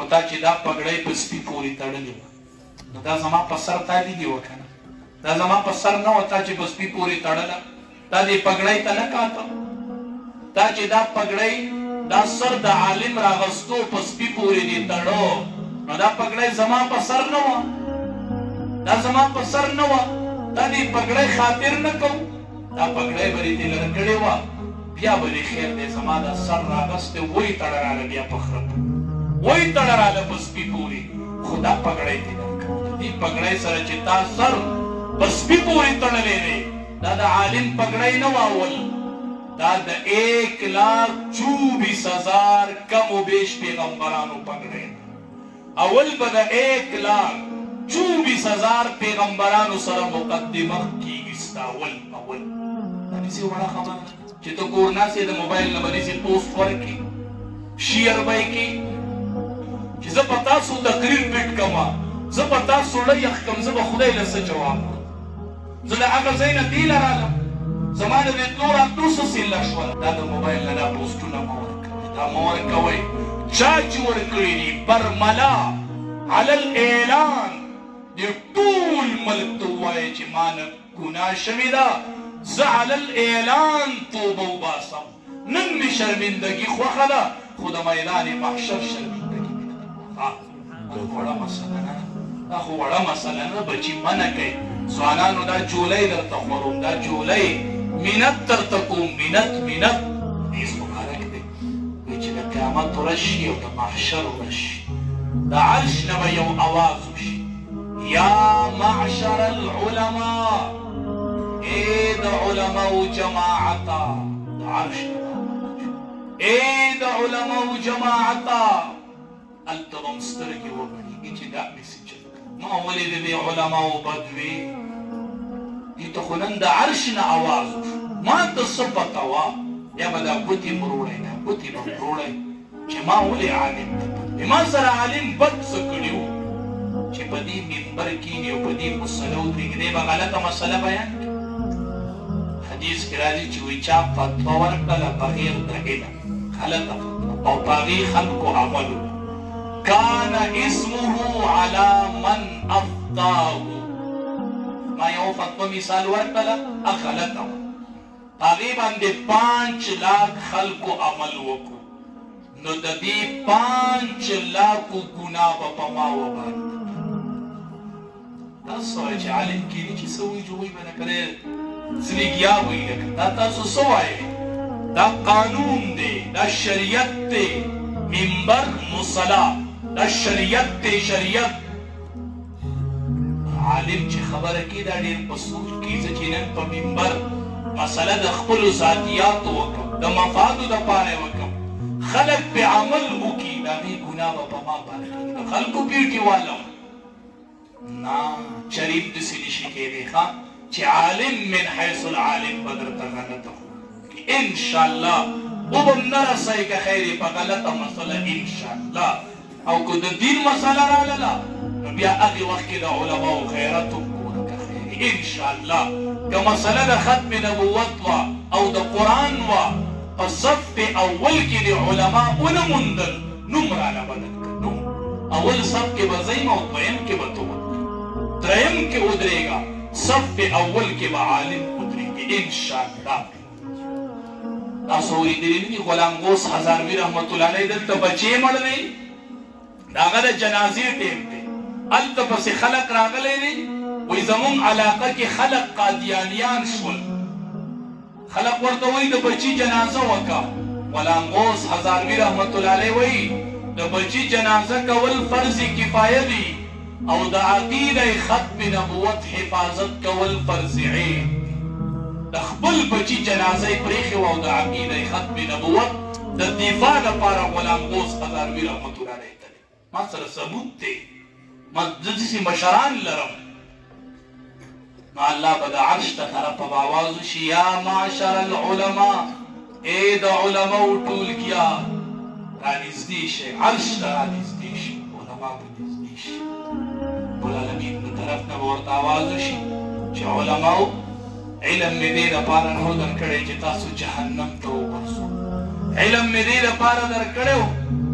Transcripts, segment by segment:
خو تا چې دا پګړۍ په سپي پورې تړلې وه نو دا زما په سر تا لیدې وه که نه دا زما په سر نه وه تا چې په سپي پورې تړله دا دې پګړۍ ته نه کاته تا چې دا پګړۍ دا سر د عالم راغستو په سپي پورې دې تړو نو دا پګړۍ زما په سر نه وه دا زما په سر نه وه دا دې پګړۍ خاطر نه کوم دا پګړۍ به دې لره کړې وه بیا به دې خیر دی زما دا سر راغستی وی تړه راله بیا په خره وی تړه راله په سپي پورې خو دا پګړۍ دې درکړه دې پګړۍ سره چې تا سر په سپي پورې تړلی دی دا د عالم پګړۍ نه وه اول دا د 1,24,000 کم و بیش پیغمبرانو پګړۍ اول به د 1,24,000 پیغمبرانو سره مقدمه کېږي ستا اول دا داسې وړه خبره چې ته کور ناست یې د موبایل نه به داسې پوسټ ورکړي شیر به یې کړي چې زه په تاسو تقریر پیټ کړمه زه په تاسو ړه یخ کړم زه به خدای له څه جواب کړم زه له هغه ځای نه دې له رالم زما د دې تلو راتلو څه سیله شول دا د موبایل نه دا پوسټونه مه ورکوئ دا مه ورکوئ چا چې ورکړي دي برملا علی الاعلان دې ټول ملک ته ووایې چې ما نه ګناه شوې ده زه علی الاعلان توبه وباسم نن مې شرمندګي خوښه ده خو د میدان محشر شرمندګي مې نه ده دا وړه مسله نه دا خو وړه مسله نه بچي منع کوي ځوانانو دا جولۍ درته خوروم دا جولۍ منت درته کوم منت حدیث مبارک دی وایي چې د قیامت ورځ شي او د محشر ورځ شي د عرش نه به یو اواز وشي یا معشر العلماء ای د علماو جماعتا د عرش نه ای د علماو جماعتا هلته به م سترګې وغړېږي چې دا مسې ما ولې د دې علماو بد وي دې ته خو نن د عرش نه اواز وشو ما ته څه پته وه یا به دا ګوتې مروړی دا ګوتې به مروړی چې ما ولې عالم ته بد وي ما سره عالم بد څه کړي وو چې په دې منبر کښېني او په دې مسله ودرېږي دی به غلطه مسله بیان کړي حدیث کې راځي چې وایي چا فتوا ورکړله بغیر د علم غلطه فتوا او په هغې خلکو عمل كان اسمه على من أفضاه ما یو فتوا مثال ورکړله غلطه وه هغې باندې 5 لاک خلکو عمل وکړو نو د دې 5 لاکو ګناه به په ما وباندې تاسو وایئ چې عالم کېني چې څه وایي چې وایي به نه که دی ځلېږیا وایي لکه دا تاسو څه وایئ دا قانون دی دا شریعت دی منبر مصلا دا شریعت دی شریعت عالم چې خبره کوي دا ډېر په سوچ کې زه چې نن په منبر مسله د خپلو ذاتیاتو وکړم د مفادو دپاره یې وکړم خلک پې عمل وکړي د هغې ګناه به په ما باندې کېږي د خلکو پیټې والم نه شریف داسې نشي کېدی ښه چې عالم من حیث العالم به درته غلطه وکړي انشاءالله وبم نه رسئ که خیر یې په غلطه مسله انشاءالله او که د دین مسله راغله نو بیا هغې وخت کې د علماو غیرت وګوره که خیر انشاءالله که مسله د ختم نبوت وه او د قرآن وه په صف اول کې د علما ونه موندل نوم راله بدل کړه نوم اول صف کې به ځئ او دویم کې به ته ودرېږي دریم کې ودرېږه صف اول کې به عالم ودرېږي انشاءالله تاسو اورېدلي نه دي غلام غوث هزاروي رحمت الله علیه دلته بچې مړ دی د هغه د جنازې ټیم دی هلته پسې خلک راغلی دی وایي زمونږ علاقه کې خلک قادیانیان شول خلک ورته وایي د بچي جنازه وکړه غلام غوث هزاروي رحمت الله علیه وایي د بچي جنازه کول فرض کفایه دي او د عقیده ختم نبوت حفاظت کول فرض عین د خپل بچي جنازه یې پرېښې وه او د عقیده ختم نبوت د دفاع لپاره غلام غوث هزاروي رحمت الله علیه تللی ما سره ثبوت دی ما داسې مشران لرم نو الله به د عرش ته طرفه به آواز وشي یا معشر العلماء ای د علماو ټولګیا رانږدې شئ عرش ته رانږدې شئ علما به نږدې شي ګلالمین د طرف نه به ورته آواز وشي چې علماو علم مې دې دپاره نه و درکړی چې تاسو جهنم ته وغورځو علم مې دې دپاره درکړی و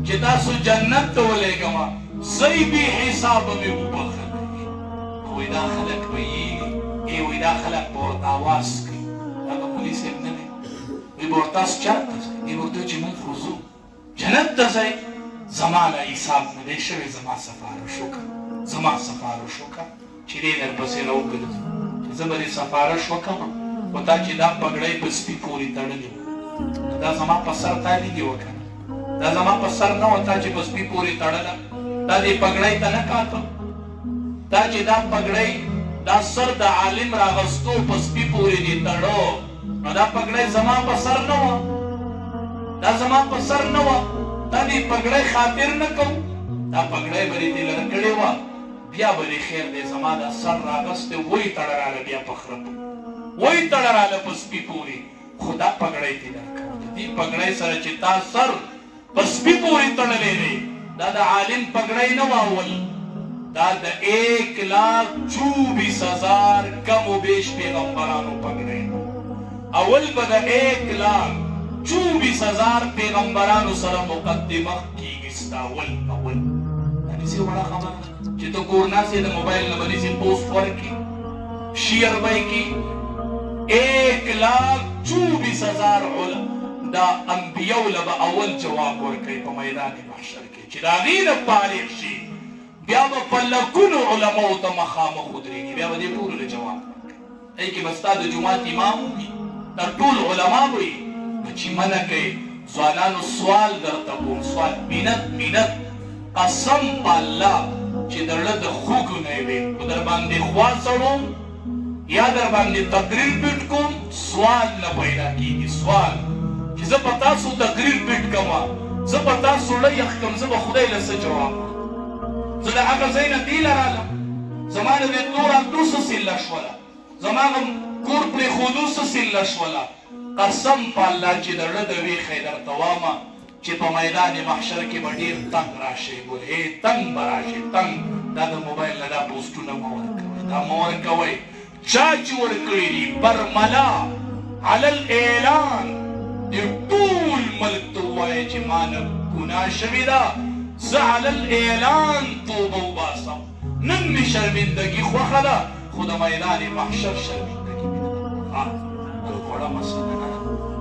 چې تاسو جنت ته ولېږمه زی بی حساب می وبخل وای دا خلک ویږي وای دا خلک به ورته اواز کوي دا به پولیس صاحب نه دی وایي به ورته تاسو چېرته ځئ وایي ورته چې موږ خو ځو جنت ته ځئ زما له حساب نه دی شوی زما سفارش وکړه زما سفارش وکړه چې دی درپسې راوګرځي چې زه به دې سفارش وکړم خو تا چې دا پګړۍ په سپي پورې تړلې وه دا زما په سر تا لیدې وه که نه دا زما په سر نه وه تا چې په سپي پورې تړله دا دې پګړۍ ته نه کاته دا چې دا پګړۍ دا سر د عالم راغستو په سپي پورې دې تړو نو دا پګړۍ زما په سر نه وه دا زما په سر نه وه دا دې پګړۍ خاطر نه کوم دا پګړۍ به دې لره کړې وه بیا به دې خیر دی زما دا سر راغستی وی تړه راله بیا په خره وی تړه راله په سپي پورې خو دا پګړۍ دې درکړه د دې پګړۍ سره چې تا سر په سپي پورې تړلی دی دا د عالم پګړۍ نه وه اول دا د 1,24,000 کم و بیش پیغمبرانو پګړۍ اول به د 1,24,000 پیغمبرانو سره مقدمه کېږي ستا اول اول دا داسې وړه خبره ده چې ته کور ناست یې د موبایل نه به داسې پوسټ ورکړي شیر به یې کړي 1,24,000 دا انبیاو له به اول جواب ورکوي په میدان محشر کې چې د هغې نه فارغ شي بیا به په لکونو علماو ته مخامخ ودرېږي بیا به دې ټولو له جواب ورکوي هغې کې به ستا د جومات امام وي دا ټول علما به وي چې منع کوي ځوانانو سوال درته کوم سوال مینت قسم په الله چې د زړه د خوږو نه یې وي خو در باندې خوا څړوم یا در باندې تقریر پټ کوم سوال نه پیدا کېږي سوال چې زه په تاسو تقریر پټ کومه زه په تاسو زړه یخ کړم زه به خدای له څه جواب زه د هغه ځای نه دې له رالم زما د دې تور اندو څه سله شوله زما هغه کور پرېښودو څه سله شوله قسم په الله چې د زړه د ویښې درته وامه چې په میدان محشر کې به ډېر تنګ راشئ ګورې تنګ به راشئ تنګ دا د موبایل نه دا پوسټونه مه ورکوئ دا مه ورکوئ چا چې ورکړي دي برملا علی الاعلان دې ټول ملک ته ووایه چې ما نه ګناه شوې ده زه علی الاعلان توبه وباسم نن مې شرمندګي خوښه ده خو د میدان محشر شرمندګي مې نه ده وړه مسله نه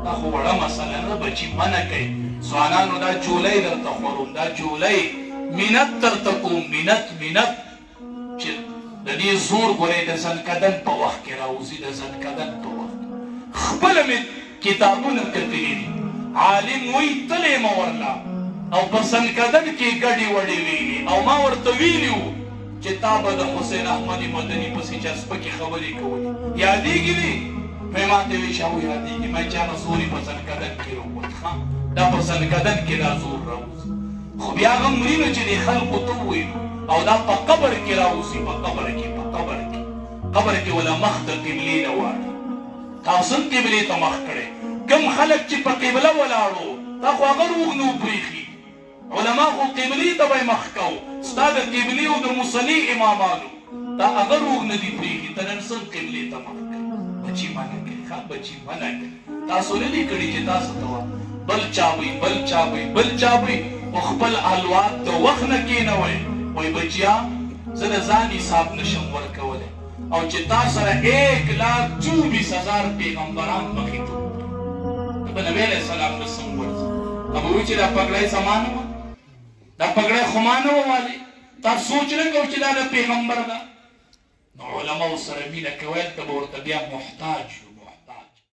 دا خو وړه مسله نه بچي منع کوي ځوانانو دا جولۍ درته خوروم دا جولۍ مینت درته کوم مینت چې د دې زور ګورئ د زنکدن په وخت کې راوځي د زنکدن په وخت خپله مې کتابونه کتلي دي عالم وایي تلې مه ورله او په زنکدن کې ګډې وډې ویلي او ما ورته ویلي وو چې تا به د حسین احمد مدني پسې چا سپکې خبرې کولې یادېږي دي مې ما ته وایي شاو یادېږي مې چا نه زور یې په زنکدن کې راووت دا په زنکدن کې دا زور راوځي خو بیا هغه مړینو چې دې خلقو ته وویلو او دا په قبر کې راوځي په قبر کې ولا مخ د قبلې نه واړي تاسو قبلې ته مخ کړئ کوم خلک چې په قبله ولاړو دا خو هغه روغ نه وبرېښي علما خو قبلې ته به یې مخ کوو ستا د قبلې او د مصلي امامانو دا هغه روغ نه دي پرېښي ته نن څه قبلې ته مخ کوي بچي منع کوي ښه بچي منع کوي تاسو نه دي کړي چې تاسو ته بل چا وایي خو خپل الوات د وخت نه کېنوئ وای بچیا زه د ځان حساب نشم ورکولی او چې تا سره 1,24,000 پیغمبران مخې ته د به نبي علیه السلام نه څنګه ورځي هغه وایي چې دا پګړۍ زما نه وه دا پګړۍ خو ما نه وه والې تا سوچ نه کوو چې دا د پیغمبر ده نو علماو سره مینه کوئ هلته به ورته بیا محتاج